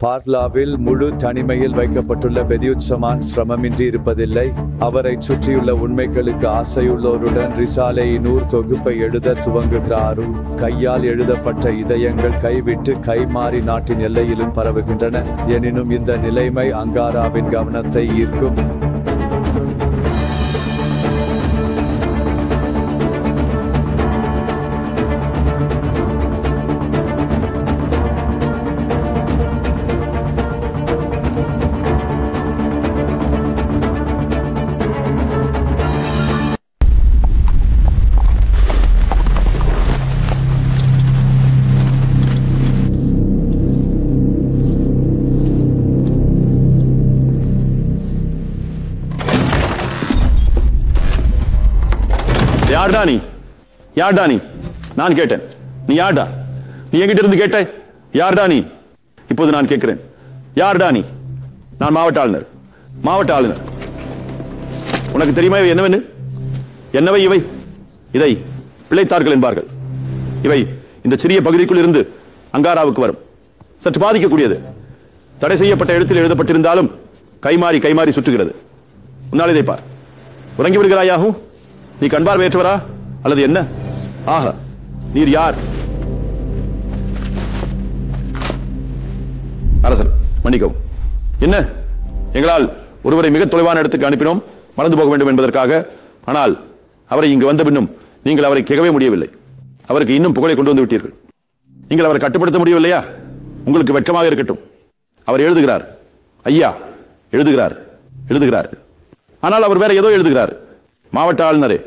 பார்லாவில் முழு தனிமையில் வைக்கப்பட்டுள்ள பெதியுத்சமான் சிரமமின்றி இருப்பதில்லை. அவரை சுற்றியுள்ள உண்மைகளுக்கு ஆசையுள்ளோருடன் ரிசாலையினூர் தொகுப்பை எழுத துவங்குகிறார். கையால் எழுதப்பட்ட இதயங்கள் கைவிட்டு கைமாறி நாட்டின் எல்லையிலும் பரவுகின்றன. எனினும் இந்த நிலைமை அங்காராவின் கவனத்தை ஈர்க்கும். யார்டா நீ? யார்டா நீ? நான் கேட்டேன். நீ யார்டா? நீ என்கிட்ட இருந்து கேட்ட? யார்டா நீ? இப்போது நான் கேட்கிறேன். யார்டா நீ? நான் மாவட்ட ஆளுநர். மாவட்ட ஆளுநர். உனக்கு தெரியுமா இவை என்னவென்னு? என்னவை இவை? இதை பிழைத்தார்கள் என்பார்கள். இவை இந்த சிறிய பகுதிக்குள் இருந்து அங்காராவுக்கு வரும். சற்று பாதிக்கக்கூடியது. தடை செய்யப்பட்ட எழுத்தில் எழுதப்பட்டிருந்தாலும் கைமாறி கைமாறி சுற்றுகிறது. உன்னால் இதை பார். உறங்கி விடுகிறாயாகும்? நீ கண்பார்வையற்றவரா அல்லது என்ன? ஆஹா, நீர் யார்? அரசன், மன்னிக்கவும். என்ன? எங்களால் ஒருவரை மிக தொலைவான இடத்துக்கு அனுப்பினோம், மறந்து போக வேண்டும் என்பதற்காக. ஆனால் அவரை இங்கு வந்த பின்னும் நீங்கள் அவரை கேட்கவே முடியவில்லை. அவருக்கு இன்னும் புகழை கொண்டு வந்து விட்டீர்கள். நீங்கள் அவரை கட்டுப்படுத்த முடியவில்லையா? உங்களுக்கு வெட்கமாக இருக்கட்டும். அவர் எழுதுகிறார். ஐயா எழுதுகிறார். எழுதுகிறார். ஆனால் அவர் வேற ஏதோ எழுதுகிறார். மாவட்ட ஆளுநரே,